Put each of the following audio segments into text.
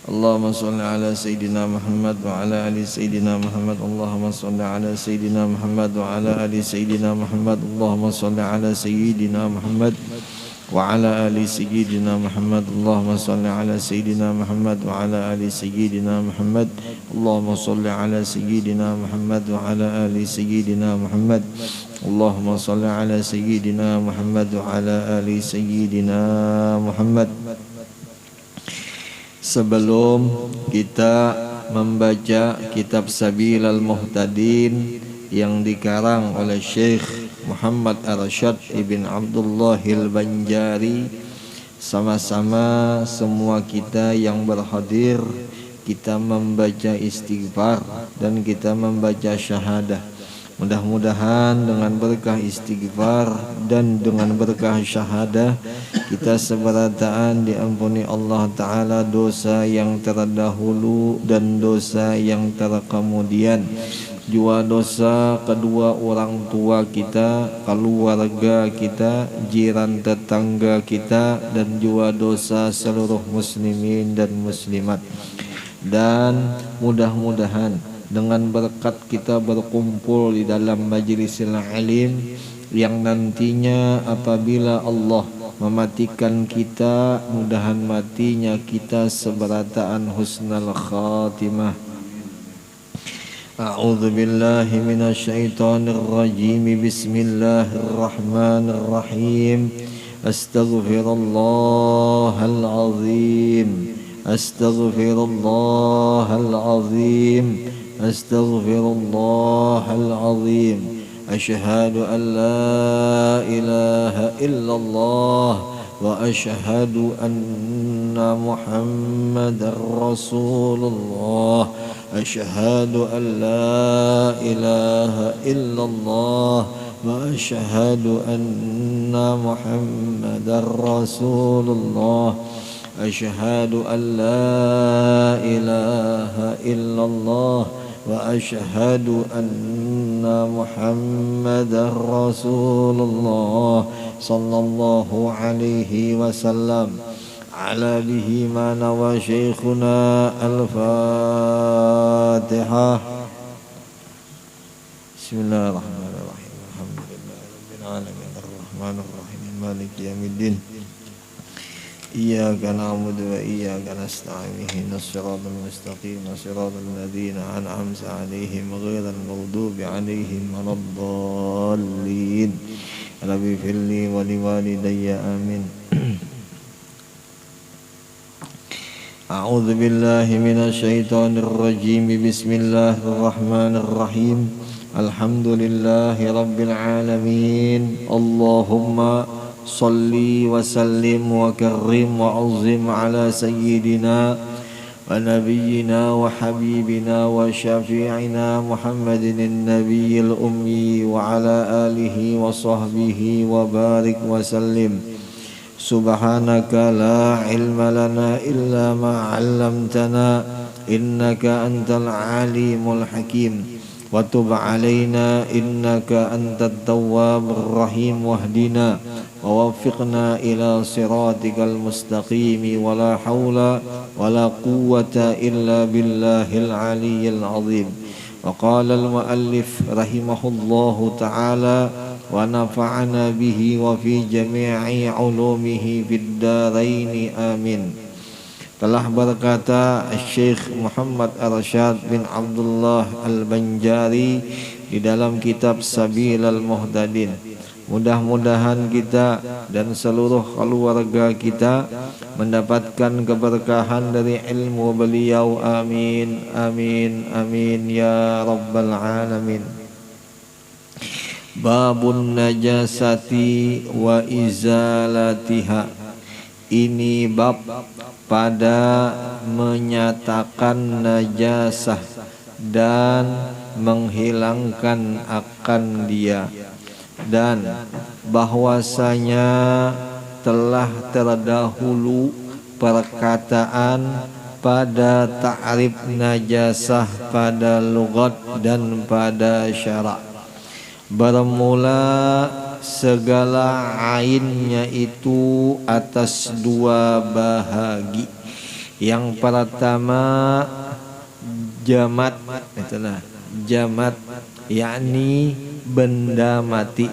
Allahumma salli ala Sayyidina Muhammad wa ala ali Sayyidina Muhammad. Allahumma salli ala Sayyidina Muhammad wa ala ali Sayyidina Muhammad. Allahumma salli ala Sayyidina Muhammad wa ala ali Sayyidina Muhammad. Allahumma salli ala Sayyidina Muhammad wa ala ali Sayyidina Muhammad. Allahumma salli ala Sayyidina Muhammad wa ala ali Sayyidina Muhammad. Allahumma salli ala Sayyidina Muhammad wa ala ali Sayyidina Muhammad. Sebelum kita membaca kitab Sabilal Muhtadin yang dikarang oleh Syekh Muhammad Arsyad Ibn Abdullahil Banjari, sama-sama semua kita yang berhadir, kita membaca istighfar dan kita membaca syahadah. Mudah-mudahan dengan berkah istighfar dan dengan berkah syahadah kita seberataan diampuni Allah Ta'ala dosa yang terdahulu dan dosa yang terkemudian, juga dosa kedua orang tua kita, keluarga kita, jiran tetangga kita, dan juga dosa seluruh muslimin dan muslimat. Dan mudah-mudahan dengan berkat kita berkumpul di dalam majlisil alim yang nantinya apabila Allah mematikan kita, mudahan matinya kita seberataan husnul khatimah. A'udzu billahi minasyaitonir rajim. Bismillahirrahmanirrahim. Astaghfirullahal azim. Astaghfirullahal azim. Astaghfirullahal azim. Asyhadu an la ilaha illallah wa asyhadu anna Muhammadar Rasulullah. Asyhadu an la ilaha illallah wa asyhadu anna Muhammadar Rasulullah. Asyhadu an la ilaha illallah wa asyhadu anna Muhammadar Rasulullah sallallahu alaihi wasallam. Ala bihi ma nawa syekhuna al-Fatihah. Bismillahirrahmanirrahim. Alhamdulillahirabbil alamin arrahmanir rahim maliki yaumiddin. Iyyaka na'budu wa iyyaka nasta'in ihdinas siratal mustaqim siratal ladzina an'amta 'alaihim ghairil maghdubi 'alaihim waladdallin. Rabbi firli wa liwalidayya amin. A'udzu billahi minasy syaithanir rajim. Bismillahirrahmanirrahim. Alhamdulillahi rabbil alamin. Allahumma salli wa sallim wa karrim wa azim ala sayyidina wa nabiyyina wa habibina wa syafi'ina Muhammadin an-nabiyyil ummi wa ala alihi wa sahbihi wa barik wa sallim. Subhanaka la ilma lana illa ma 'allamtana innaka antal alimul hakim wa tub 'alaina innaka antat tawwabur rahim wahdina wa waffiqna ila siratikal mustaqim wa la hawla wa la quwwata illa billahil aliyyil azim. Wa qala al muallif rahimahullahu ta'ala wa nafa'ana bihi wa fi jami'i ulumihi fid darain amin. Telah berkata Syekh Muhammad Arsyad bin Abdullah Al-Banjari di dalam kitab Sabilal Muhtadin, mudah-mudahan kita dan seluruh keluarga kita mendapatkan keberkahan dari ilmu beliau, amin amin amin ya rabbal alamin. Babun najasati wa izalatiha. Ini bab pada menyatakan najasah dan menghilangkan akan dia, dan bahwasanya telah terdahulu perkataan pada ta'rif najasah pada lughat dan pada syarak. Bermula segala ainnya itu atas dua bahagi. Yang pertama jamat, itulah jamat, yakni benda mati.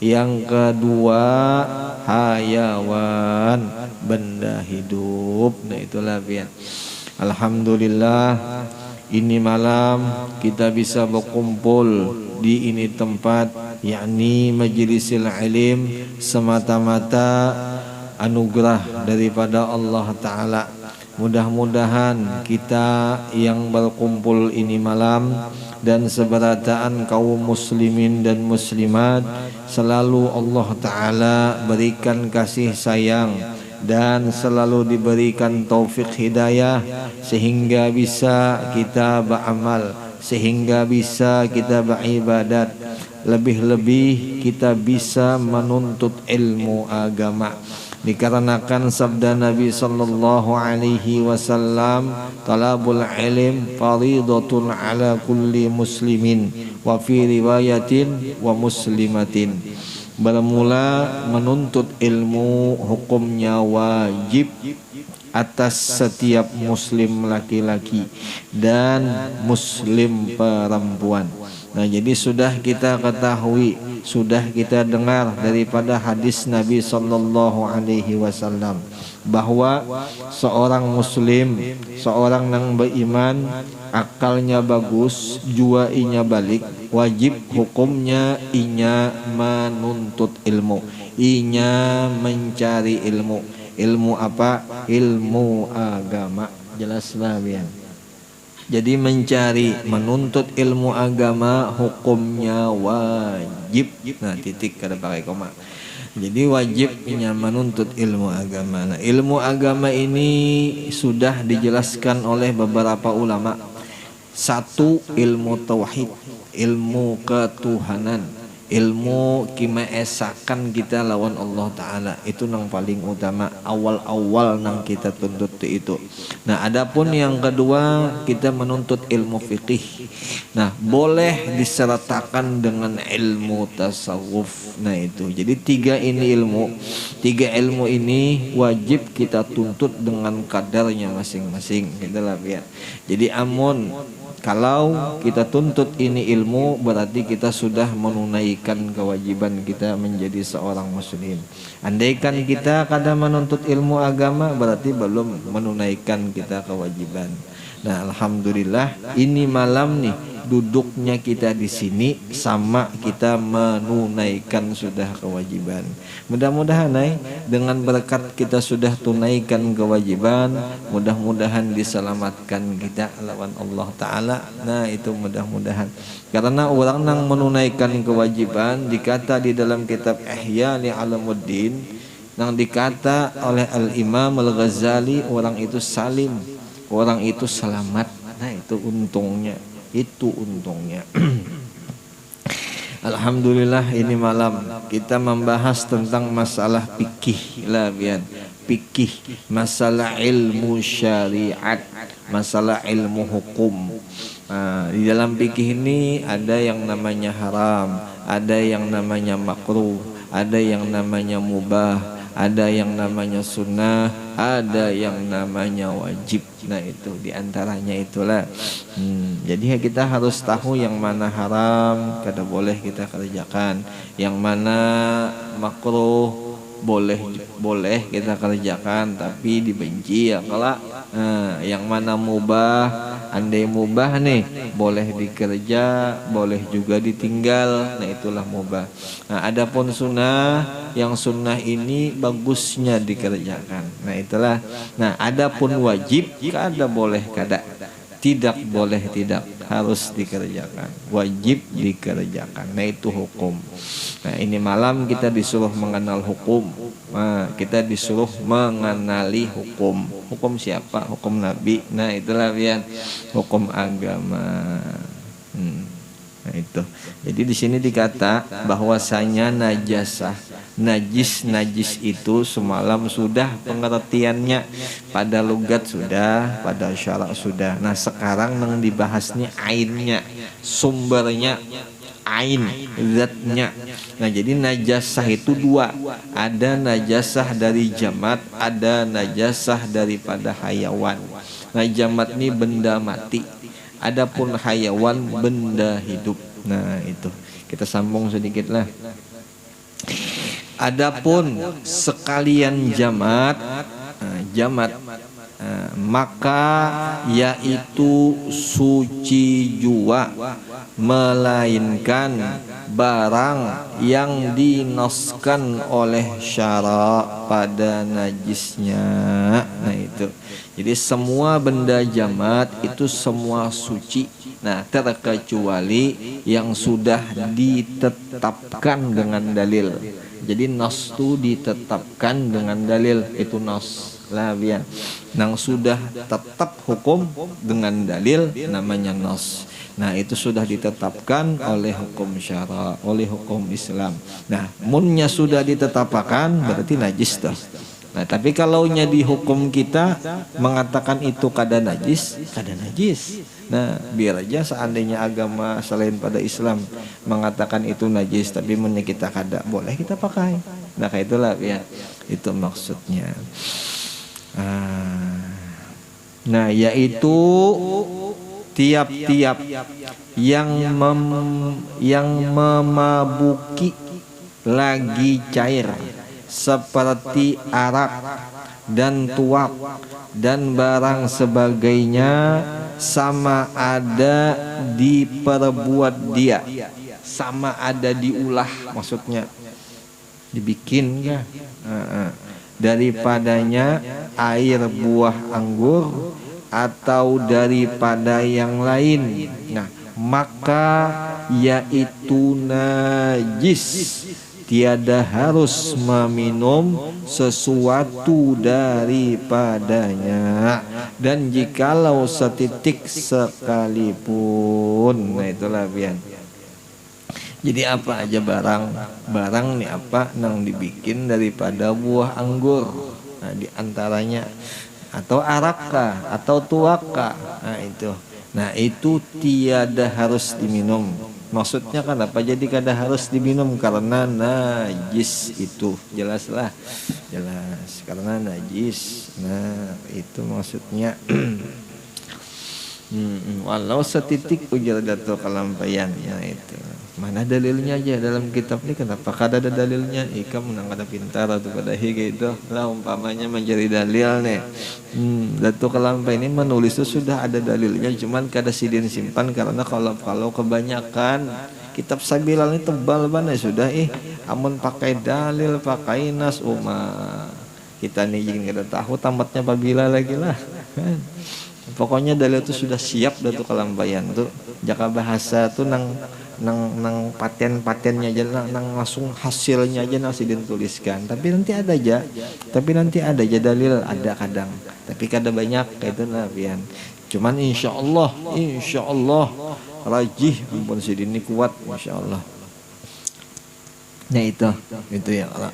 Yang kedua hayawan, benda hidup. Nah itulah pian. Alhamdulillah ini malam kita bisa berkumpul di ini tempat, yakni majlisil ilim, semata-mata anugerah daripada Allah Ta'ala. Mudah-mudahan kita yang berkumpul ini malam dan seberataan kaum muslimin dan muslimat selalu Allah Ta'ala berikan kasih sayang dan selalu diberikan taufik hidayah sehingga bisa kita beramal, sehingga bisa kita beribadat, lebih-lebih kita bisa menuntut ilmu agama. Dikarenakan sabda Nabi sallallahu alaihi wasallam, talabul ilm faridatun ala kulli muslimin wa fi riwayatin wa muslimatin. Bermula menuntut ilmu hukumnya wajib atas setiap muslim laki-laki dan muslim perempuan. Nah, jadi sudah kita ketahui, sudah kita dengar daripada hadis Nabi sallallahu alaihi wasallam bahwa seorang muslim, seorang yang beriman, akalnya bagus, jua inya balik, wajib hukumnya inya menuntut ilmu, inya mencari ilmu. Ilmu apa? Ilmu agama. Jelaslah biar. Jadi mencari, menuntut ilmu agama hukumnya wajib. Nah, titik kada pakai koma. Jadi wajibnya menuntut ilmu agama. Nah, ilmu agama ini sudah dijelaskan oleh beberapa ulama. Satu, ilmu tauhid, ilmu ketuhanan, ilmu kimaesakan kita lawan Allah Ta'ala. Itu yang paling utama, awal-awal yang kita tuntut itu. Nah, adapun yang kedua, kita menuntut ilmu fikih. Nah, boleh disertakan dengan ilmu tasawuf. Nah itu, jadi tiga ilmu ini wajib kita tuntut dengan kadarnya masing-masing. Itulah biar. Jadi amun kalau kita tuntut ini ilmu, berarti kita sudah menunaikan kewajiban kita menjadi seorang muslim. Andaikan kita kadang menuntut ilmu agama, berarti belum menunaikan kita kewajiban. Nah, alhamdulillah ini malam nih duduknya kita di sini sama kita menunaikan sudah kewajiban. Mudah-mudahan dengan berkat kita sudah tunaikan kewajiban, mudah-mudahan diselamatkan kita lawan Allah Ta'ala. Nah itu mudah-mudahan. Karena orang yang menunaikan kewajiban dikata di dalam kitab Ihya Ulumuddin, yang dikata oleh Al-Imam Al-Ghazali, orang itu salim, orang itu selamat. Nah itu untungnya, itu untungnya. Alhamdulillah ini malam kita membahas tentang masalah fikih lah bian. Fikih, masalah ilmu syariat, masalah ilmu hukum. Nah, di dalam fikih ini ada yang namanya haram, ada yang namanya makruh, ada yang namanya mubah, ada yang namanya sunnah, ada yang namanya wajib. Nah itu diantaranya itulah. Jadi kita harus tahu yang mana haram kada boleh kita kerjakan, yang mana makruh boleh kita kerjakan tapi dibenci ya kalau. Yang mana mubah, andai mubah nih boleh dikerja, boleh juga ditinggal. Nah itulah mubah. Nah adapun sunnah, yang sunnah ini bagusnya dikerjakan. Nah itulah. Nah adapun wajib kada boleh kada, tidak boleh tidak, harus dikerjakan, wajib dikerjakan. Nah itu hukum. Nah ini malam kita disuruh mengenal hukum. Nah, kita disuruh mengenali hukum. Hukum siapa? Hukum Nabi. Nah itulah biar hukum agama. Nah itu. Jadi di sini dikata bahwasanya najasah, najis itu semalam sudah pengertiannya, pada lugat sudah, pada syarak sudah. Nah sekarang yang dibahas nih ainnya, sumbernya. ain zatnya. Nah jadi najasah itu dua, ada najasah dari jamat, ada najasah daripada hayawan. Nah jamat ini benda mati, adapun hayawan benda hidup. Nah itu kita sambung sedikit lah. Adapun sekalian jamat, maka yaitu suci jua, melainkan barang yang dinoskan oleh syara pada najisnya. Nah itu, jadi semua benda jamat itu semua suci. Nah terkecuali yang sudah ditetapkan dengan dalil. Jadi nos itu ditetapkan dengan dalil, itu nos lah biar. Nang sudah tetap hukum dengan dalil namanya nos. Nah itu sudah ditetapkan oleh hukum syara, oleh hukum Islam. Nah munnya sudah ditetapkan berarti najis dah. Nah tapi kalau nya di hukum kita mengatakan itu kada najis, kada najis. Nah biar aja seandainya agama selain pada Islam mengatakan itu najis, tapi munnya kita kada, boleh kita pakai. Nah kayak itulah ya, itu maksudnya. Nah yaitu tiap-tiap yang memabuki lagi cair seperti arak dan tuak dan barang sebagainya, sama ada diperbuat dia, sama ada diulah, maksudnya dibikin ya, daripadanya air buah anggur atau daripada yang lain. Nah maka yaitu najis, tiada harus meminum sesuatu daripadanya, dan jikalau setitik sekalipun. Nah itulah pian. Jadi apa aja barang nih apa nang dibikin daripada buah anggur. Nah diantaranya atau arakah atau tuaka. Nah itu tiada harus diminum. Maksudnya kenapa jadi kada harus diminum? Karena najis itu, jelaslah, jelas karena najis. Nah itu maksudnya. Walau setitik ujar Datuk Kalampayan. Ya itu mana dalilnya aja dalam kitab ini, kenapa kada ada dalilnya? Ikam menang kada pintar atau pada higa itu lah umpamanya mencari dalil nih. Datuk Kalampayan ini menulis itu sudah ada dalilnya, cuman kada sidin simpan karena kalau kebanyakan kitab Sabilal ini tebal banget sudah amun pakai dalil pakai nas kita nih ingin kada tahu tamatnya apabila lagi lah kan. Pokoknya dalil itu sudah siap Datuk Kalampayan tuh, jaka bahasa tuh nang paten-patennya aja, nang langsung hasilnya aja nasi dituliskan. Tapi nanti ada aja dalil, ada kadang, tapi kada banyak kayak itu lah pian. Cuman insya Allah rajih ampun sidin ini kuat insya Allah. Nah itu ya Allah.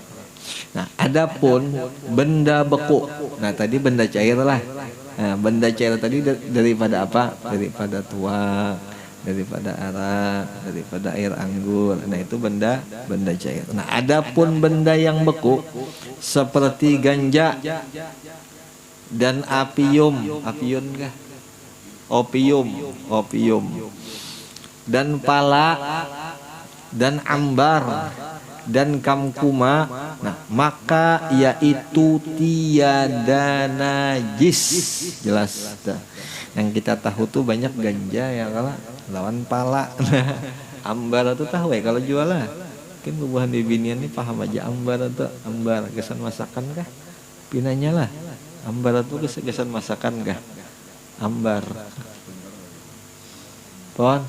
Nah adapun benda beku, nah tadi benda cair lah. Nah, benda cair tadi daripada apa? Daripada tuak, daripada arak, daripada air anggur. Nah itu benda cair. Nah adapun benda yang beku seperti ganja dan opium dan pala dan ambar dan kamkuma, nah maka yaitu tiada najis. Jelas yang kita tahu tuh banyak ganja ya kalau lawan pala. Ambar itu tahu ya kalau jual lah, mungkin bubuhan di binian ini paham aja ambar itu. Ambar kesan masakan kah pinanya lah, ambar itu kesan masakan kah ambar pon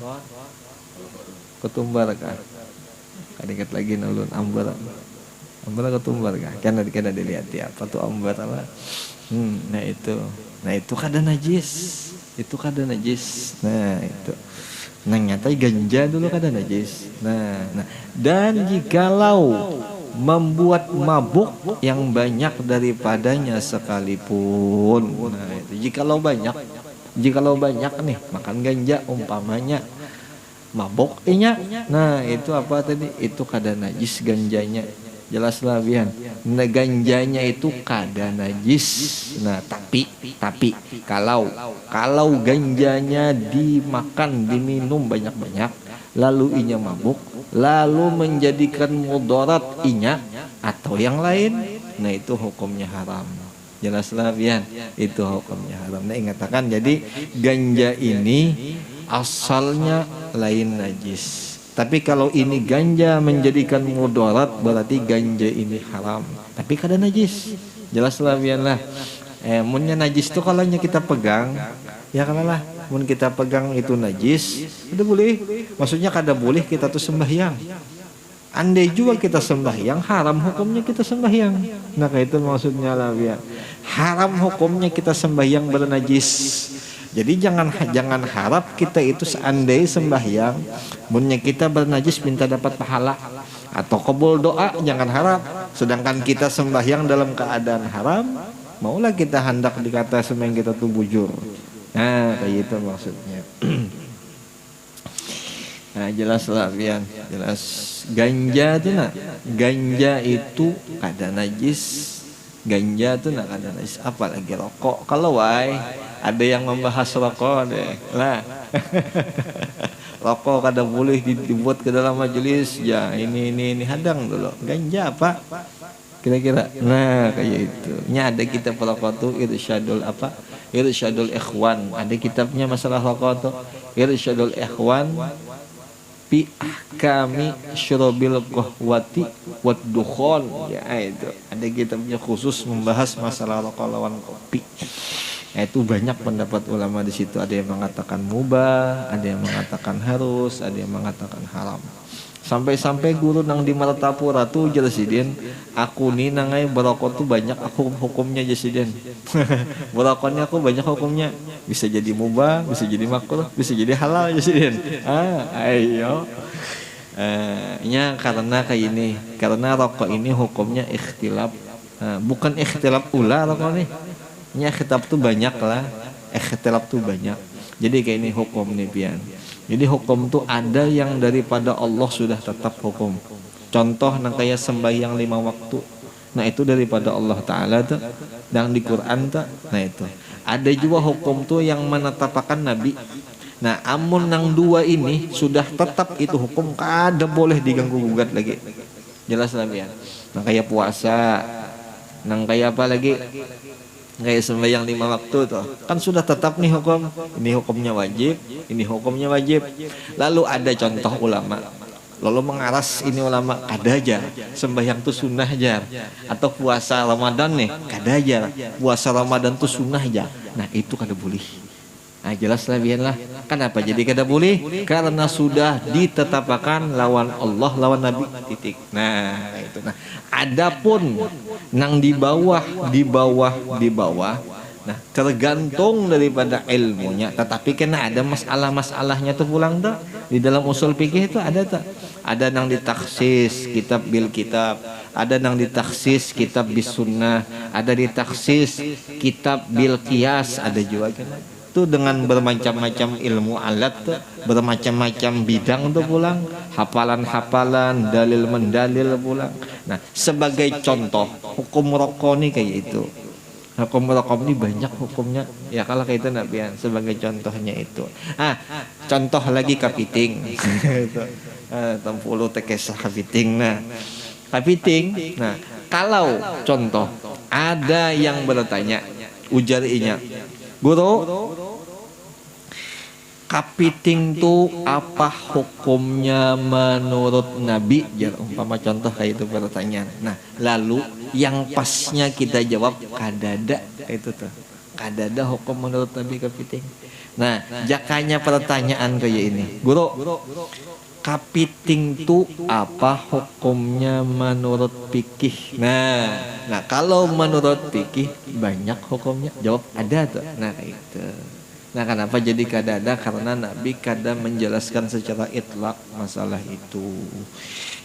ketumbar kah kadang lagi nulun ambar ketumbar kah kan dilihat ya apa tuh ambar apa. Nah itu kada najis, nah itu nang nyatai ganja dulu kada najis. Nah dan jikalau membuat mabuk yang banyak daripadanya sekalipun, nah itu jikalau banyak nih makan ganja umpamanya mabok inya. Nah itu apa tadi, itu kada najis ganjanya, jelas lah Bian. Nah ganjanya itu kada najis. Nah tapi kalau ganjanya dimakan diminum banyak-banyak lalu inya mabuk, lalu menjadikan mudarat inya atau yang lain, nah itu hukumnya haram. Jelaslah Bian, itu hukumnya haram. Nah ingatakan jadi ganja ini asalnya lain najis. Tapi kalau ini ganja menjadikan mudarat berarti ganja ini haram. Tapi kada najis. Jelaslah Bian lah. Munnya najis itu kalau kita pegang, ya kalau lah mun kita pegang itu najis, udah boleh. Maksudnya kada boleh kita tuh sembahyang. Andai juga kita sembahyang, haram hukumnya kita sembahyang. Nah kayak itu maksudnya lah ya. Haram hukumnya kita sembahyang bernajis. Jadi jangan harap kita itu seandai sembahyang, munnya kita bernajis minta dapat pahala atau kabul doa, jangan harap. Sedangkan kita sembahyang dalam keadaan haram, maulah kita hendak dikata semeng kita tuh bujur. Nah kayak itu maksudnya. Nah jelas lah Bian, jelas. Ganja tuh nak, ganja itu kada najis. Ganja tuh nak kada najis, apalagi rokok. Kalau ada yang membahas rokok deh lah. Rokok kada boleh dibuat ke dalam majelis, ya ini hadang dulu. Ganja apa kira-kira? Nah kayak itu. Nya ada kitab rokok tuh Irsyadul apa? Irsyadul Ikhwan. Ada kitabnya masalah rokok tuh Irsyadul Ikhwan fi ahkami syurubil qahwati wad dukhon. Ya itu. Ada kitabnya khusus membahas masalah rokok lawan kopi. Itu banyak pendapat ulama di situ. Ada yang mengatakan mubah, ada yang mengatakan harus, ada yang mengatakan haram. Sampai-sampai guru nang di Martapura tuh Jasidin, aku nih nangai berokok tuh banyak aku hukumnya Jasidin. Berokoknya aku banyak hukumnya. Bisa jadi mubah, bisa jadi makruh, bisa jadi halal Jasidin. Ayo. Nya karena kayak ini, karena rokok ini hukumnya ikhtilaf. Bukan ikhtilaf ulah rokok nih. Nya ikhtilaf tuh banyak lah. Ikhtilaf tuh banyak. Jadi kayak ini hukum nih Pian. Jadi hukum tuh ada yang daripada Allah sudah tetap hukum. Contoh nang kayak sembahyang 5 waktu. Nah itu daripada Allah Ta'ala tuh. Dan di Quran tuh. Nah itu. Ada juga hukum tuh yang menetapkan Nabi. Nah amun nang dua ini sudah tetap itu hukum, kada boleh diganggu gugat lagi. Jelas lah ya. Nang kayak puasa. Nang kayak apa lagi? Kayak sembahyang 5 waktu tuh kan sudah tetap nih hukum, ini hukumnya wajib, ini hukumnya wajib. Lalu ada contoh ulama lalu mengaras ini ulama, ada aja sembahyang tuh sunnah aja, atau puasa Ramadan nih kada aja puasa Ramadan tuh sunnah aja. Nah itu kada boleh. Nah jelas lah biar lah. Kenapa jadi kada boleh? Karena sudah ditetapkan lawan Allah lawan Nabi titik. Nah itu. Nah adapun nang di bawah. Nah tergantung daripada ilmunya. Tetapi kena ada masalah-masalahnya tuh pulang dah. Di dalam usul fikih itu ada tak? Ada nang ditaksis kitab bil kitab, ada nang ditaksis kitab bis sunnah, ada ditaksis kitab bil qiyas, ada juga kan. Itu dengan bermacam-macam ilmu alat tuh, bermacam-macam bidang tuh pulang, hafalan-hafalan, dalil mendalil pulang. Nah sebagai contoh hukum rokok nih kayak itu. Hukum rokok ini banyak hukumnya. Ya kalau kayak itu nabian sebagai contohnya itu. Contoh lagi kapiting. Tempulu tekes kapiting. Nah kapiting. Nah kalau contoh ada yang bertanya ujar inya, guru, kapiting tuh apa hukumnya menurut Nabi? Ya umpama contoh kayak itu pertanyaan. Nah lalu yang pasnya kita jawab kadada itu tuh. Kadada hukum menurut Nabi kapiting. Nah jakanya pertanyaan kayak ini, guru, kapiting tuh apa hukumnya menurut fikih? Nah kalau menurut fikih banyak hukumnya, jawab ada tuh. Nah kayak itu. Nah kenapa jadi kada ada? Karena Nabi kada menjelaskan secara itlak masalah itu.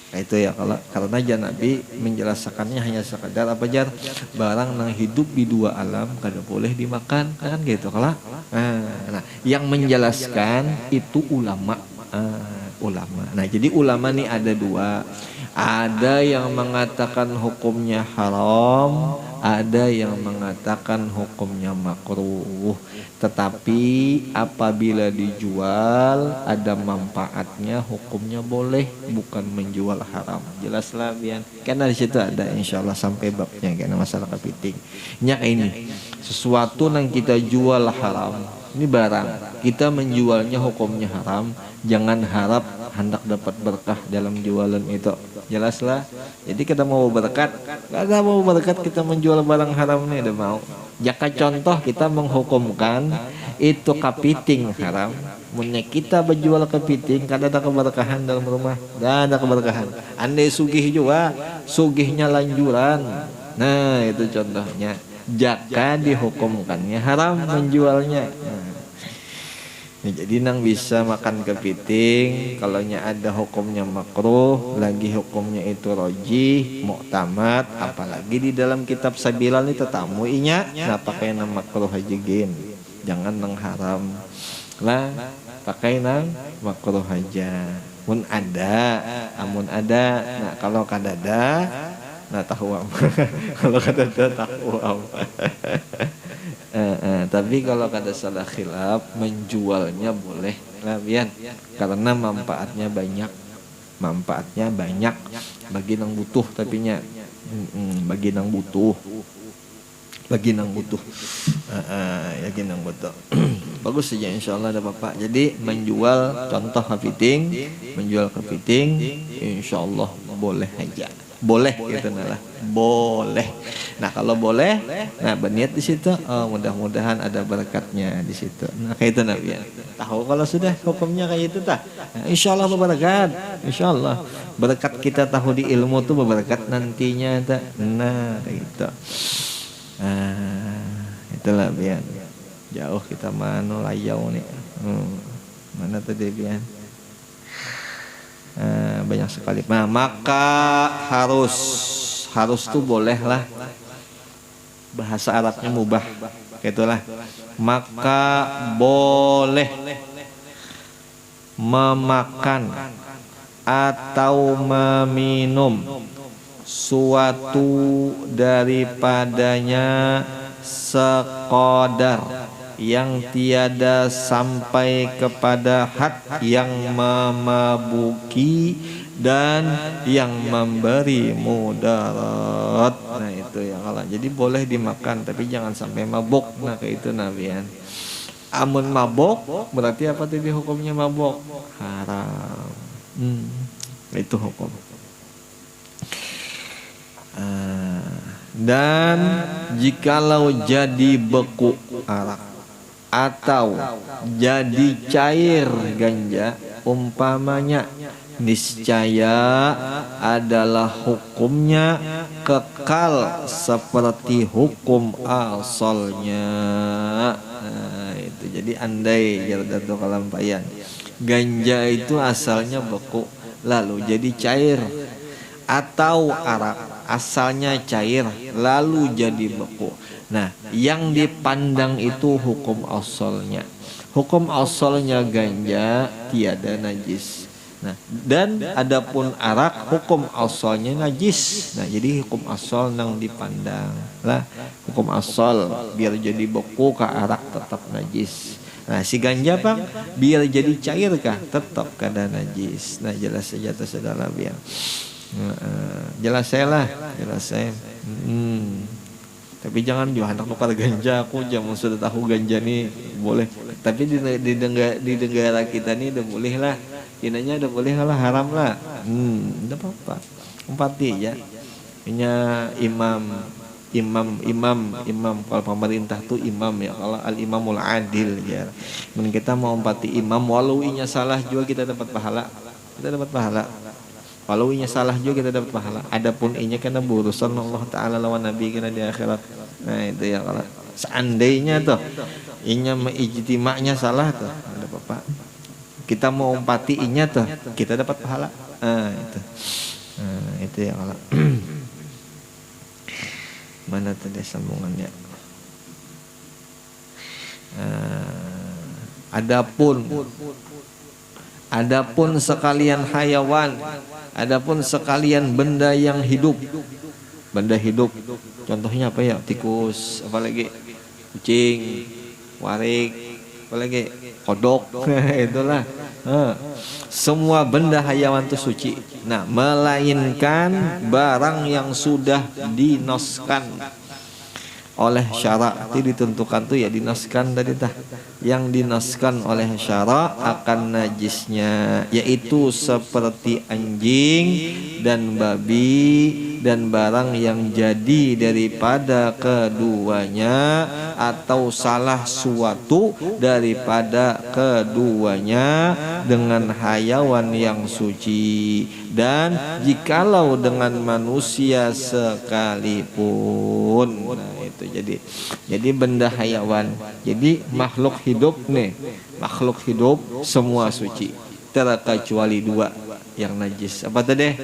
Nah, itu ya kalau karena aja Nabi menjelaskannya hanya sekadar apa jar barang nang hidup di dua alam kada boleh dimakan kan gitu kalau. Nah yang menjelaskan itu ulama. ulama. Nah, jadi ulama nih ada dua. Ada yang mengatakan hukumnya haram, ada yang mengatakan hukumnya makruh. Tetapi apabila dijual ada manfaatnya, hukumnya boleh, bukan menjual haram. Jelaslah Bian. Karena di situ ada insyaallah sampai babnya karena masalah kepiting. Nya ini sesuatu yang kita jual haram. Ini barang kita menjualnya hukumnya haram, jangan harap hendak dapat berkah dalam jualan itu. Jelaslah. Jadi kita mau berkat, gak ada mau berkat kita menjual barang haram nih udah mau. Jaka contoh kita menghukumkan itu kepiting haram, punya kita berjual kepiting, kada ada keberkahan dalam rumah, gak ada keberkahan. Andai sugih juga, sugihnya lanjuran. Nah itu contohnya. Jaka dihukumkannya haram menjualnya. Jadi nang bisa makan kepiting, kalau nya ada hukumnya makruh, lagi hukumnya itu roji, muktamad, apalagi di dalam kitab Sabilan itu tamu inya, nah pakai nang makruh aja gin, jangan nang haram lah, pakai nang makruh aja. Mun ada, nah kalau kadada, nah tahu kalau kadada tahu tapi kalau kada salah khilaf menjualnya boleh lah Bian, karena manfaatnya banyak bagi nang butuh, tapi nya bagi nang butuh bagus saja insyaallah ada bapak. Jadi menjual contoh kepiting, menjual kepiting insyaallah boleh aja, boleh gitu lah, boleh. Nah kalau boleh, nah berniat di situ, mudah-mudahan ada berkatnya di situ. Nah kayak itu Nabi ya. Tahu kalau sudah hukumnya kayak itu tah, nah, insyaallah berberkat, insyaallah berkat kita tahu di ilmu tuh berberkat nantinya tah. Nah kayak gitu. Itulah Bian. Jauh kita mano layau nih. Mana tadi Bian? Banyak sekali. Nah maka harus tuh boleh lah. Bahasa Arabnya mubah, itulah. Maka boleh memakan atau meminum suatu daripadanya sekodar yang tiada sampai kepada had yang memabuki dan yang memberi mudarat. Nah itu yang kalah. Jadi boleh dimakan tapi jangan sampai mabuk. Nah kayak itu Nabian. Amun mabuk berarti apa tadi hukumnya mabuk? Haram. Itu hukum. Dan jikalau jadi beku arak atau jadi cair ganja umpamanya, niscaya adalah hukumnya kekal seperti hukum asalnya. Nah, itu jadi andai Jardatu Kalampayan, ganja itu asalnya beku lalu jadi cair, atau arak asalnya cair lalu jadi beku. Nah, yang dipandang itu hukum asalnya. Hukum asalnya ganja tiada najis. Nah, dan adapun arak hukum asalnya najis. Nah, jadi hukum asal nang dipandang lah, hukum asal biar jadi beku ka arak tetap najis. Nah, si ganja bang biar jadi cair kah tetap kada najis. Nah, jelas saja tersedala biar. Jelas saya lah, jelas saya. Tapi jangan juga hendak tukar ganja, aku jangan sudah tahu ganja nih boleh. Tapi di negara kita nih udah boleh lah. Inanya udah boleh lah, haram lah. Udah apa-apa. Empati ya. Punya imam kalau pemerintah tuh imam ya, kalau al-imamul adil ya. Men kita mau empati imam walau inya salah juga kita dapat pahala. Kita dapat pahala. Walau inya salah juga kita dapat pahala. Adapun inya kena berurusan Allah Ta'ala lawan Nabi kena di akhirat. Nah itu ya, kalau seandainya tuh inya ijtima'nya salah tuh ada apa-apa. Kita mau empati inya tuh kita dapat pahala. Itu ya kalau mana tadi sambungannya. Adapun sekalian hayawan, adapun sekalian benda yang hidup, benda hidup, contohnya apa ya? Tikus, apalagi kucing, warik, apalagi kodok, itulah. Semua benda hayawan itu suci. Nah, melainkan barang yang sudah dinoskan oleh syara, itu ditentukan tuh ya, dinoskan tadi tah, yang dinoskan oleh syara akan najisnya, yaitu seperti anjing dan babi dan barang yang jadi daripada keduanya atau salah suatu daripada keduanya dengan hayawan yang suci, dan jikalau dengan manusia sekalipun. Nah, itu jadi benda hayawan, jadi makhluk hidup nih, makhluk hidup semua suci terkecuali dua yang najis. Apa tadi?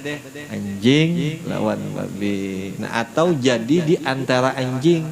Anjing lawan babi. Nah, atau jadi di antara anjing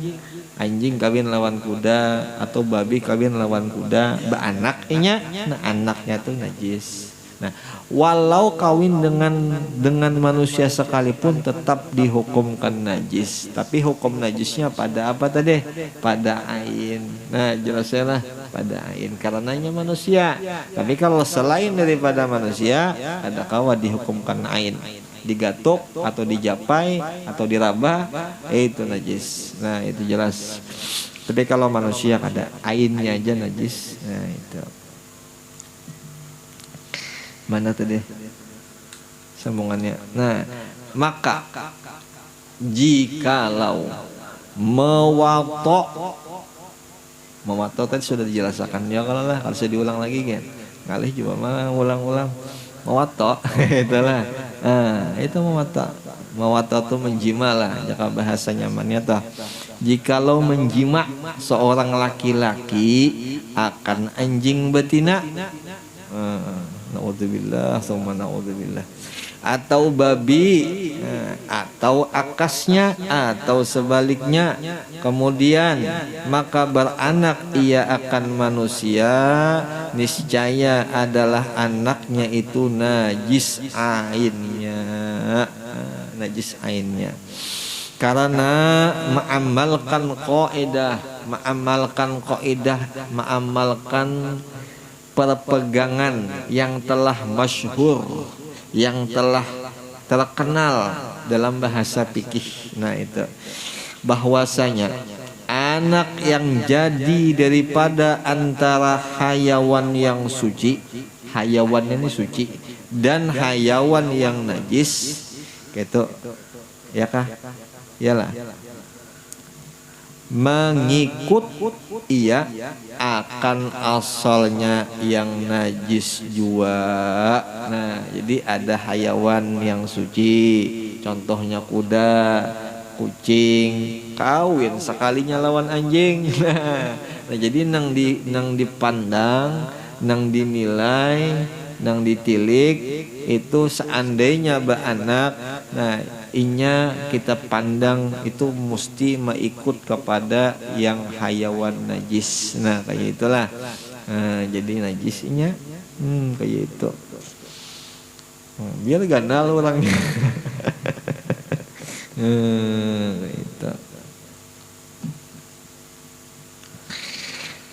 kawin lawan kuda atau babi kawin lawan kuda, beanaknya, nah anaknya tuh najis. Nah, walau kawin dengan manusia sekalipun tetap dihukumkan najis. Tapi hukum najisnya pada apa tadi? Pada ain. Nah, jelasnya lah pada ain karenanya manusia. Tapi kalau selain daripada manusia, ada kawa dihukumkan ain. Digatuk atau dijapai atau diraba, itu najis. Nah, itu jelas. Tapi kalau manusia ada ainnya aja najis. Nah, itu. Mana tadi sambungannya? Nah, maka jikalau mewato tadi sudah dijelaskan ya, kalau saya diulang lagi kan kali coba mah ulang-ulang mewato itulah. Nah, itu mewato itu menjima lah, jika bahasa nyamannya toh. Jikalau menjima seorang laki-laki akan anjing betina, naudzubillah, summa naudzubillah, atau babi, atau akasnya, atau sebaliknya, kemudian maka beranak ia akan manusia, niscaya adalah anaknya itu najis ainnya, najis ainnya. Karena mengamalkan perpegangan yang telah masyhur, yang telah terkenal dalam bahasa fikih. Nah, itu bahwasanya anak yang jadi daripada antara hayawan yang suci, hayawan ini suci, dan hayawan yang najis, gitu ya kah? Iyalah, mengikut ia akan asalnya yang najis jua. Nah, jadi ada hayawan yang suci, contohnya kuda, kucing, kawin sekalinya lawan anjing. Nah, jadi nang dipandang, nang dinilai, nang ditilik itu seandainya beranak, nah inya kita pandang itu mesti mengikut kepada yang hayawan najis. Nah, kayak itulah. Nah, jadi najisnya kayak itu. Biar ganal orangnya. Itu.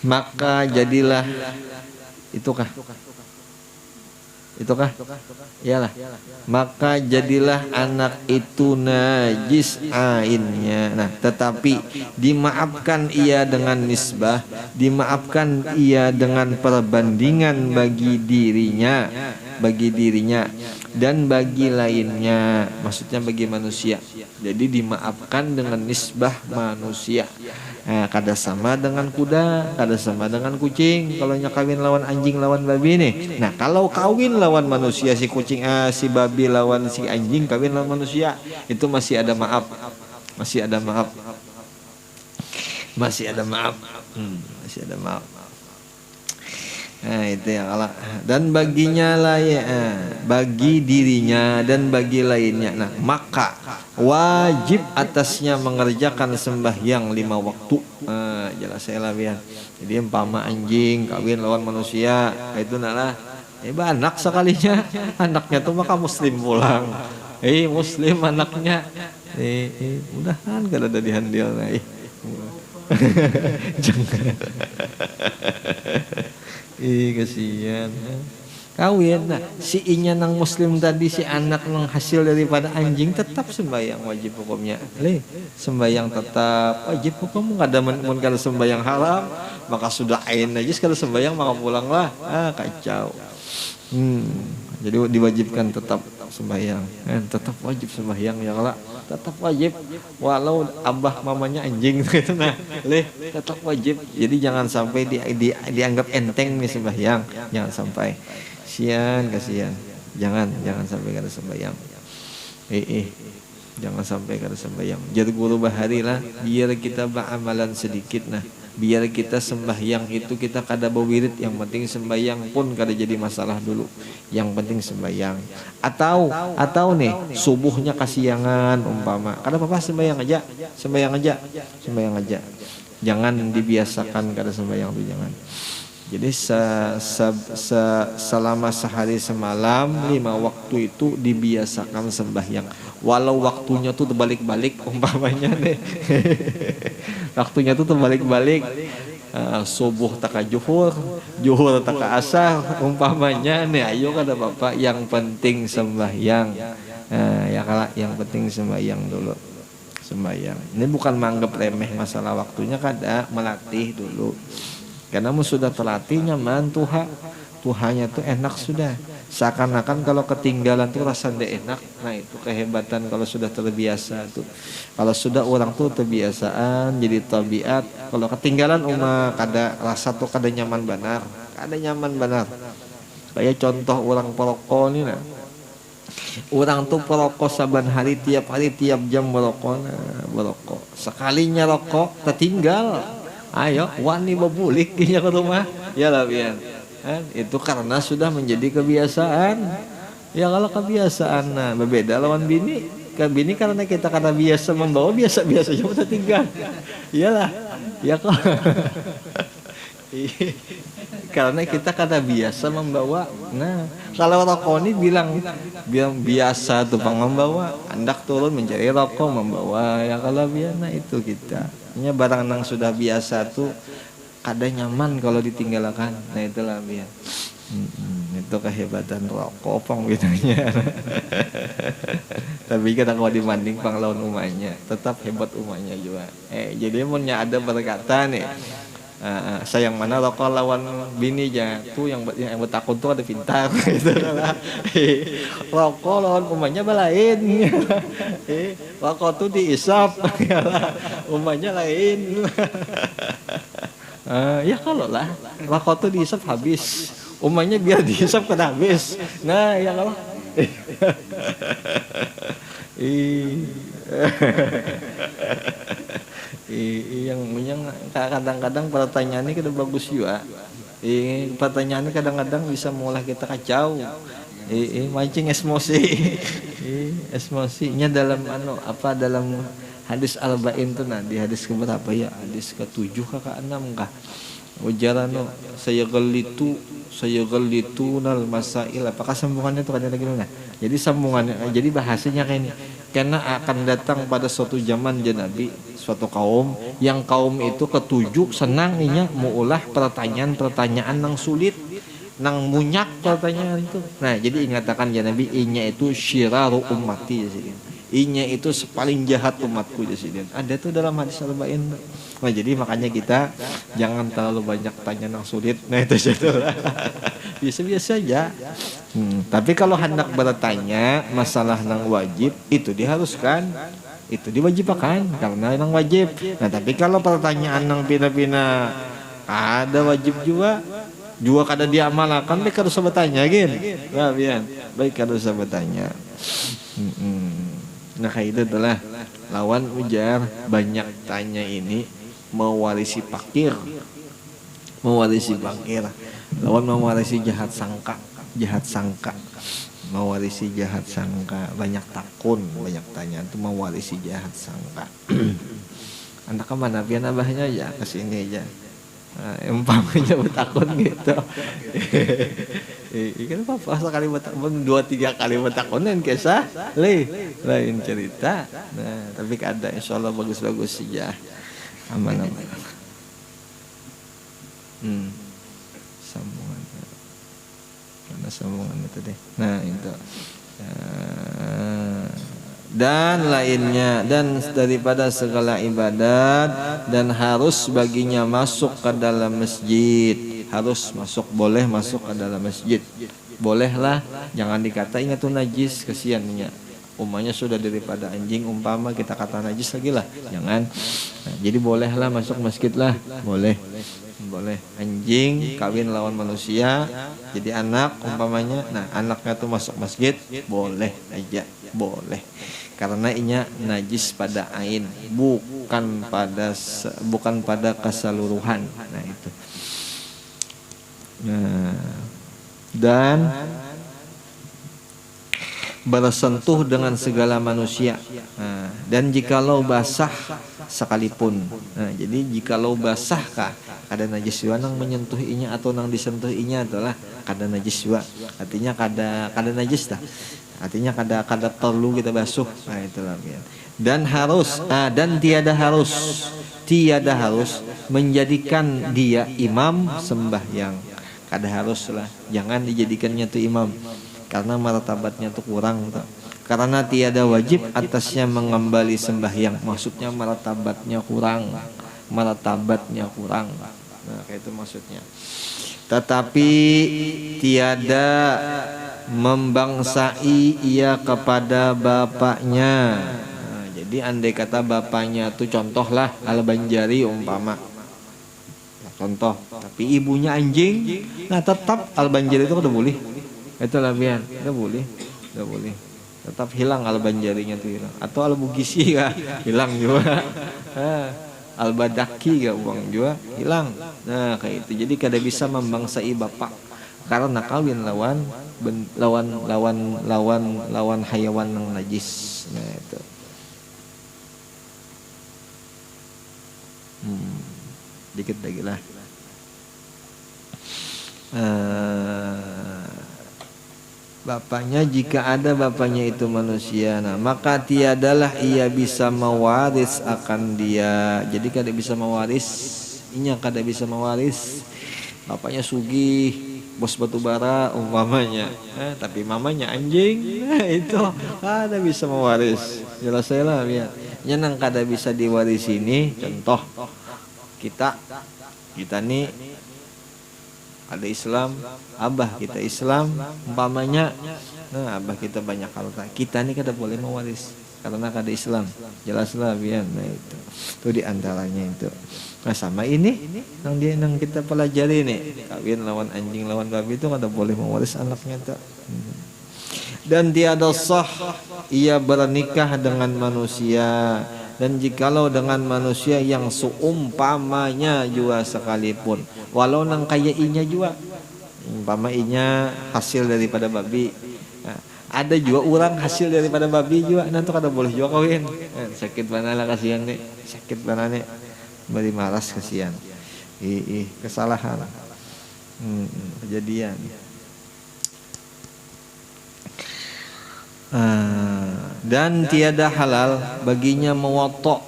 Maka jadilah itukah? Iyalah. Maka jadilah anak itu najis ainnya. Nah, tetapi dimaafkan ia dengan nisbah, dimaafkan ia dengan perbandingan bagi dirinya dan bagi lainnya, maksudnya bagi manusia. Jadi dimaafkan dengan nisbah manusia. Nah, kada sama dengan kuda, kada sama dengan kucing. Kalau kawin lawan anjing lawan babi nih. Nah, kalau kawin lawan manusia, si kucing si babi lawan si anjing kawin lawan manusia, itu masih ada maaf. Masih ada maaf. Masih ada maaf. Nah, itu yang Allah. Dan baginya lah ya, bagi dirinya dan bagi lainnya. Nah, maka wajib atasnya mengerjakan sembahyang 5 waktu. Jelas saya lah biar. Jadi umpama anjing kawin lawan manusia, itu lah anak sekalinya, anaknya tuh maka muslim pulang. Muslim anaknya. Mudahan kada ada dihandil nah. Jangan. Kasihan. Kawin nah, si inya nang muslim tadi si anak nang hasil daripada anjing tetap sembahyang wajib hukumnya. Sembahyang tetap wajib hukum kada mun kada sembahyang haram maka sudah ain aja kada sembahyang maka pulanglah. Kacau. Jadi diwajibkan tetap sembahyang. Tetap wajib sembahyang ya Allah. Tetap wajib walau abah mamanya anjing gitu nah. Tetap wajib. Jadi jangan sampai dianggap enteng nih sembahyang. Jangan sampai. Kasihan. Jangan sampai kada sembahyang. Jangan sampai kada sembahyang. Jadi guru bahari lah biar kita beramalan sedikit nah. Biar kita sembahyang itu kita kada bawirid, yang penting sembahyang pun kada jadi masalah dulu. Yang penting sembahyang. Atau nih subuhnya kasiangan umpama. Kada apa-apa sembahyang aja. Jangan dibiasakan kada sembahyang tuh jangan. Jadi selama sehari semalam 5 waktu itu dibiasakan sembahyang. Walau waktunya tuh terbalik-balik umpamanya deh. Waktunya tuh terbalik-balik. Subuh taka juhur taka asar umpamanya nih. Ayo kada apa-apa, yang penting sembahyang. Ya kalah, yang penting sembahyang dulu. Sembahyang. Ini bukan menganggap remeh masalah waktunya, kada, melatih dulu. Karena sudah terlatih nyaman Tuhanya tuh enak sudah. Seakan-akan kalau ketinggalan tuh rasa tidak enak. Nah itu kehebatan kalau sudah terbiasa tuh. Kalau sudah orang tuh terbiasaan jadi tabiat. Kalau ketinggalan kada rasa tuh kada nyaman benar. Kayak contoh orang perokok nih nah. Orang tuh perokok saban hari tiap jam merokok. Sekalinya rokok tertinggal. Ayo wani babulik ke rumah. Ya lah biar. Itu karena sudah menjadi kebiasaan. Ya kalau kebiasaan nah berbeda lawan bini. Bini karena kita kada biasa membawa biasa aja udah tinggal. Iyalah. Ya kok. Karena kita kada biasa membawa. Nah, kalau rokok ini bilang biasa tuh membawa, hendak turun mencari rokok membawa. Ya kalau biasa itu kita. Nya barang nang sudah biasa tuh kada nyaman kalau ditinggalkan. Nah itulah biar. Itu kehebatan rokok pang bitanya. Tapi kita kalau dibanding pang lawan umanya, tetap hebat umanya juga. Jadi munnya ada berkata nih. Sayang mana rokok lawan bini aja tuh yang bertakun tuh ada pintar gitu lah. Rokok lawan umanya balain. Rokok tuh diisap umanya lain. Ya kalau lah rokok tuh diisap habis, umanya biar diisap kena habis. Nah ya kalau yang kadang-kadang pertanyaannya kada bagus juga. Pertanyaannya kadang-kadang bisa mulai kita kacau. Mancing emosi. Emosinya dalam dalam hadis arba'in tuh nah, di hadis keberapa ya? Hadis ke-7 kah ke-6 kah? Ujaran saya gelitu nal masail. Apakah sambungannya tuh ada lagi nah? Jadi sambungannya, jadi bahasanya kayak ini. Karena akan datang pada suatu zaman Nabi, suatu kaum yang kaum itu ketujuh senang inya mengulah pertanyaan nang sulit, nang munyak pertanyaan itu. Nah, jadi ingatakan Nabi inya itu syiraru ummati jadi. Inya itu paling jahat umatku jadi. Ada tuh dalam hadis arba'in. Nah, jadi makanya kita jangan terlalu banyak tanya nang sulit. Nah, itu saja. Biasa-biasa aja. Tapi kalau hendak bertanya masalah nang wajib itu diharuskan, itu diwajibkan karena nang wajib. Nah tapi kalau pertanyaan nang pina-pina ada wajib juga kada diamalkan, baik kada usah bertanya gin. Nah biar baik kada usah bertanya. Nah kayak itu adalah lawan ujar banyak tanya ini mewarisi fakir, lawan mewarisi jahat sangka, mewarisi jahat sangka, banyak takun, banyak tanya itu mewarisi jahat sangka. Anak kemana? Biar abahnya aja kesini aja. Nah, umpamanya betakun gitu. Ikan apa sekali betakun 2-3 kali betakunan kisah lain cerita. Nah, tapi kada insyaallah bagus-bagus saja. Aman-aman. Sambungan. Mana sambungan itu deh. Nah, itu. Dan lainnya, dan daripada segala ibadat, dan harus baginya masuk ke dalam masjid, harus masuk, boleh masuk ke dalam masjid, bolehlah, jangan dikata ingat tuh najis, kesiannya umpamanya sudah daripada anjing, umpama kita kata najis lagi lah, jangan. Nah, jadi bolehlah masuk masjid lah, boleh anjing kawin lawan manusia jadi anak umpamanya, nah anaknya tuh masuk masjid boleh aja, boleh, karena inya najis pada ain, bukan pada keseluruhan. Nah itu. Nah, dan bersentuh dengan segala manusia. Nah, dan jikalau basah sekalipun. Nah, jadi jikalau basah kah kada najis jua nang menyentuh inya atau nang disentuh inya adalah kada najis jua. Artinya kada najis dah. Artinya kada perlu kita basuh. Nah, itulah. Dan harus dan tiada harus menjadikan dia imam sembahyang. Kada harus lah. Jangan dijadikannya tuh imam. Karena martabatnya tuh kurang tuh. Karena tiada wajib atasnya mengembali sembahyang. Maksudnya martabatnya kurang. Nah, kayak itu maksudnya. Tetapi tiada membangsai ia kepada bapaknya. Nah, jadi andai kata bapaknya tuh contohlah Al-Banjari umpama. Contoh, tapi ibunya anjing, nah tetap Al-Banjari itu udah boleh. Itulah biar, udah boleh. Tetap hilang Al-Banjarinya tuh hilang. Atau Al-Bugisi kah hilang juga. Al-Badaki gak uang juga hilang. Nah kayak itu. Jadi kada bisa membangsai bapak karena kawin lawan hayawan yang najis. Nah itu. Dikit lagi lah. Bapaknya, jika ada bapaknya itu manusia, nah maka tiadalah ia bisa mewaris akan dia. Jadi kada bisa mewaris, inya kada bisa mewaris. Bapaknya sugih, bos batu bara umpamanya, tapi mamanya anjing, nah itu kada bisa mewaris. Jelas saya lah biar. Nyenang kada bisa diwaris ini. Contoh kita nih ada Islam, abah kita Islam umpamanya, nah abah kita banyak harta, kita nih kada boleh mewaris karena kada Islam, jelaslah biar. Nah itu diantaranya itu. Nah sama ini yang kita pelajari nih, kawin lawan anjing lawan babi itu kada boleh mewaris anaknya tuh. Dan tiada sah ia bernikah dengan manusia, dan jikalau dengan manusia yang seumpamanya juga sekalipun, walau nang kaya inya juga, umpama inya hasil daripada babi, nah, ada juga orang hasil daripada babi juga, nanti kada boleh juga kawin. Sakit mana lah kasihan nih, sakit mana nih, beri maras kasihan, kesalahan, kejadian. Dan tiada halal baginya mewatok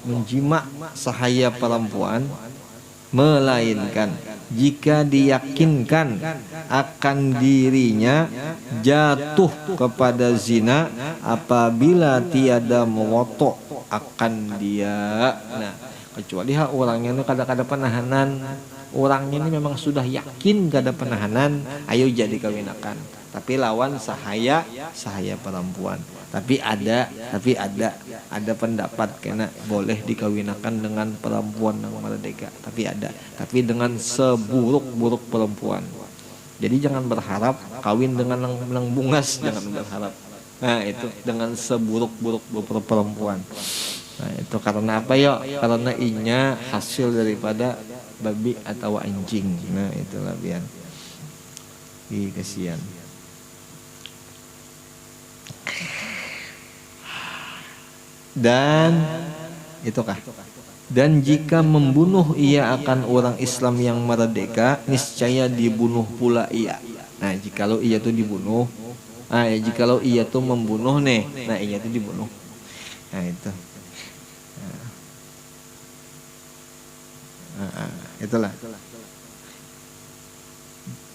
menjima sahaya perempuan, melainkan jika diyakinkan akan dirinya jatuh kepada zina apabila tiada mewatok akan dia. Nah kecuali orangnya itu kada penahanan, orangnya ini memang sudah yakin kada penahanan, ayo jadi kawinakan. Tapi lawan sahaya perempuan. Tapi ada pendapat kena boleh dikawinakan dengan perempuan yang merdeka. Tapi dengan seburuk-buruk perempuan. Jadi jangan berharap kawin dengan yang bungas, jangan berharap. Nah itu dengan seburuk-buruk perempuan. Nah itu karena apa ya? Karena inya hasil daripada babi atau anjing. Nah itulah biar. Kasihan. Dan itukah Dan jika membunuh ia akan orang Islam yang merdeka, niscaya dibunuh pula ia. Nah, jikalau ia tuh dibunuh, jikalau ia tuh membunuh nih, nah ia tuh dibunuh. Nah itu, itulah.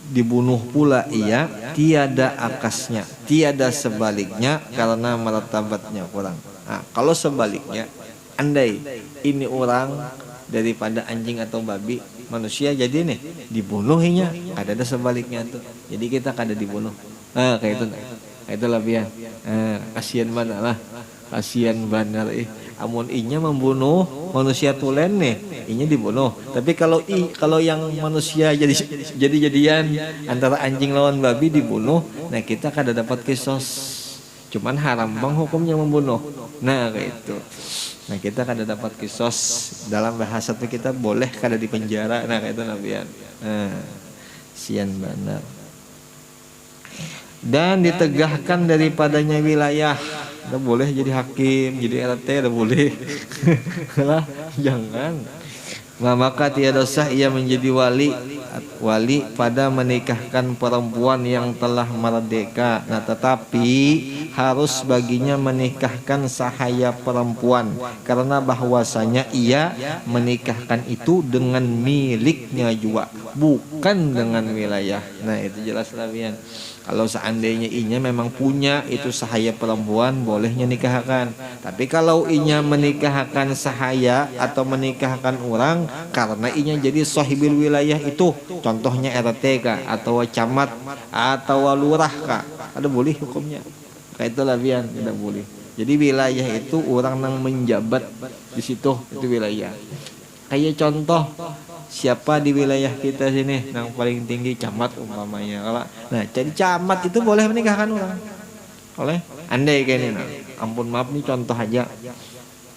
Dibunuh pula ia, tiada akasnya, tiada sebaliknya karena martabatnya kurang. Nah, kalau sebaliknya, andai ini orang daripada anjing atau babi, manusia jadi nih dibunuhinya, ada sebaliknya tuh. Jadi kita kada dibunuh. Kayak itu, itulah biar. Kasihan banget lah, kasihan benar. Amun inya membunuh manusia tulen nih, inya dibunuh. Tapi kalau yang manusia jadian antara anjing lawan babi dibunuh, nah kita kada dapat kisos. Cuman haram bang hukumnya membunuh. Nah kayak itu. Nah kita kada dapat kisos, dalam bahasa tuh kita boleh kada di penjara. Nah kayak itu nabian. Sian benar. Dan ditegahkan daripadanya wilayah. Udah boleh jadi hakim, jadi RT udah boleh. Lah, jangan. Nah, maka tiada sah ia menjadi wali pada menikahkan perempuan yang telah merdeka. Nah, tetapi harus baginya menikahkan sahaya perempuan, karena bahwasanya ia menikahkan itu dengan miliknya juga, bukan dengan wilayah. Nah, itu jelas labian. Kalau seandainya inya memang punya itu sahaya perempuan, bolehnya nikahkan. Tapi kalau inya menikahkan sahaya atau menikahkan orang karena inya jadi sahibil wilayah itu, contohnya RT kah, atau camat, atau lurah kah, ada boleh hukumnya. Kayak itu labian, tidak boleh. Jadi wilayah itu orang yang menjabat di situ, itu wilayah. Kayak contoh, siapa di wilayah kita sini yang paling tinggi, camat umpamanya. Nah, jadi camat itu boleh menikahkan orang. Oleh andai kayak ini, nah. Ampun maaf nih contoh aja.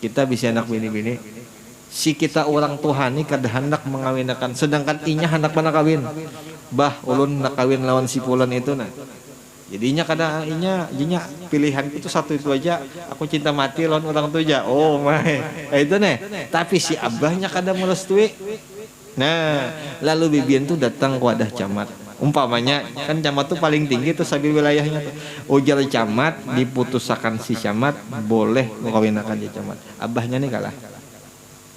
Kita bisa anak bini-bini. Si kita orang Tuhan nih kada hendak mengawinkan, sedangkan inya hendak mana kawin. Bah, ulun nak kawin lawan si pulan itu nah. Jadinya kada inya pilihan itu satu itu aja. Aku cinta mati lawan orang tuh aja. Oh my. Itu nih. Tapi si abahnya kada merestui. Nah, lalu bibian tuh datang ke wadah camat. Umpamanya kan camat tuh paling tinggi tuh sabil wilayahnya tuh. Ujar camat, diputusakan si camat boleh mengawinkan dia camat. Abahnya nih kalah.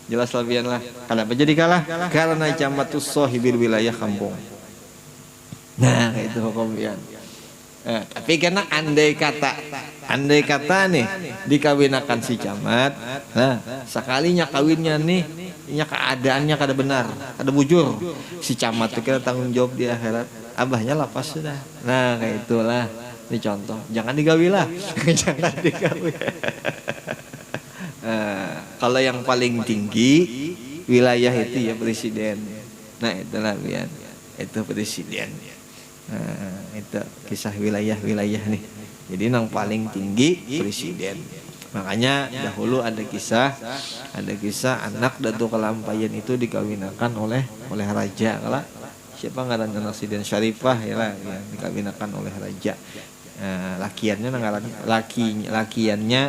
Jelas labian lah. Kenapa jadi kalah? Karena camat tuh sahibil wilayah kampung. Nah, itu hukum bian. Tapi karena andai kata nih dikawinakan si camat, nah sekalinya kawinnya nih, nya keadaannya kada benar, kada bujur, si camat tuh kira tanggung jawab di akhirat, abahnya lapas sudah. Nah kayak itulah, ini contoh, jangan digawi lah, jangan digawi. Kalau yang paling tinggi wilayah itu ya presiden, nah itulah biar itu presiden. Nah, itu kisah wilayah-wilayah nih. Jadi yang paling tinggi presiden. Makanya dahulu ada kisah anak Datuk Kalampayan itu dikawinkan oleh raja. Kala siapa ngaran anak Presiden Syarifah ya lah, ya, dikawinkan oleh raja. Lakiannya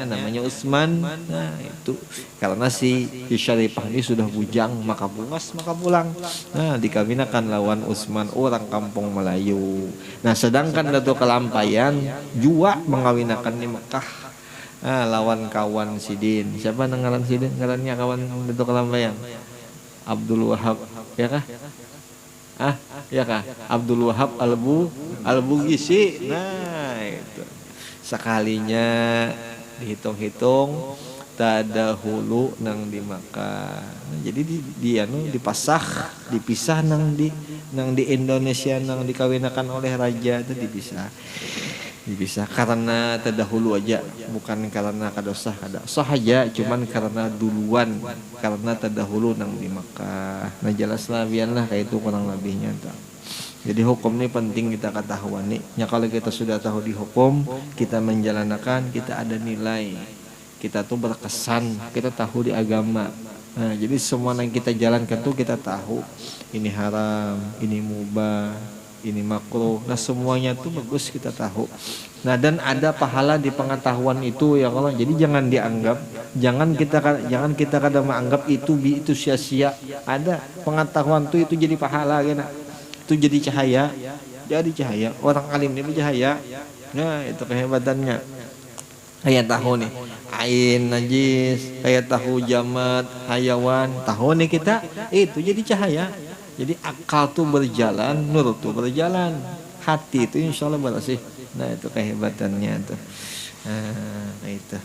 namanya Utsman. Nah itu karena si Syarifah ini sudah bujang, maka bungas maka pulang. Nah dikawinkan lawan Utsman orang kampung Melayu. Nah sedangkan Datuk Kalampayan juga mengawinkan di Mekah. Lawan kawan Sidin. Siapa ngaran Sidin? Ngarannya kawan Datuk Kalampayan. Abdul Wahab ya kah? Ya kah? Abdul Wahab Al-Bugisi. Nah, itu. Sekalinya dihitung-hitung tada hulu nang di Makkah. Nah, jadi dia dipisah nang di Indonesia nang dikawinakan oleh raja itu dipisah karena terdahulu aja, bukan karena kadosah aja, cuman karena duluan, karena terdahulu nang di Makkah. Nah jelas lah biarlah kayak itu kurang lebihnya tak. Jadi hukum ini penting kita ketahuan nih. Ya kalau kita sudah tahu di hukum, kita menjalankan, kita ada nilai, kita tuh berkesan, kita tahu di agama. Nah jadi semua yang kita jalankan tuh kita tahu ini haram, ini mubah, ini makruh. Nah semuanya tuh bagus kita tahu. Nah dan ada pahala di pengetahuan itu ya kalau. Jadi jangan dianggap Jangan kita kadang menganggap itu sia-sia. Ada pengetahuan itu jadi pahala kan. Itu jadi cahaya. Jadi cahaya. Orang alim ini cahaya. Nah, itu kehebatannya. Kayak tahu nih, ain najis, kayak tahu jamat, hayawan, tahu nih kita, itu jadi cahaya. Jadi akal tuh berjalan, nur tuh berjalan, hati itu insya Allah bersih. Nah itu kehebatannya tuh. Nah itu.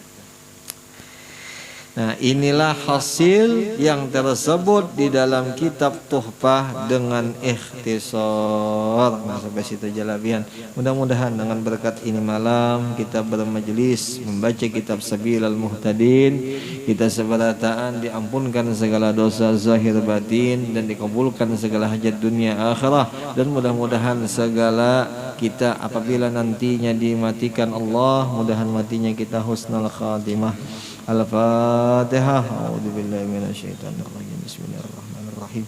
Nah inilah hasil yang tersebut di dalam kitab Tuhfah dengan ikhtisar. Nah sampai situ jalabian. Mudah-mudahan dengan berkat ini malam kita bermajelis membaca kitab Sabilal Muhtadin, kita seberataan diampunkan segala dosa zahir batin dan dikabulkan segala hajat dunia akhirah, dan mudah-mudahan segala kita apabila nantinya dimatikan Allah, mudahan matinya kita husnul khatimah. Al-Fatihah. A'udzubillahi minasyaitonir rajim. Bismillahirrahmanirrahim.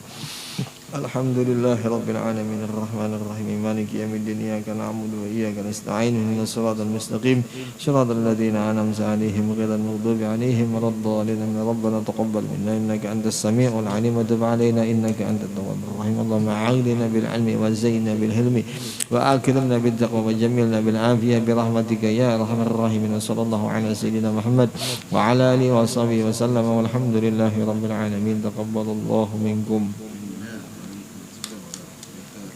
Alhamdulillahirabbil alamin arrahmanir rahim maliki yaumiddin iyyaka na'budu wa iyyaka nasta'in ihdinas siratal mustaqim siratal ladzina an'amta 'alaihim ghairil maghdubi 'alaihim waladdallin rabbana taqabbal minna innaka antas samiul 'alim wa tub 'alaina innaka antat tawwabur rahim Allahumma 'aidina bil 'ilmi wa zayyinna bil hilmi wa akrimna bit taqwa wa jammilna bil 'afiyah bi rahmatika ya arhamar rahimin sallallahu ala sayyidina Muhammad wa ala alihi wa sahbihi wa sallam walhamdulillahi rabbil alamin taqabbalallahu minkum.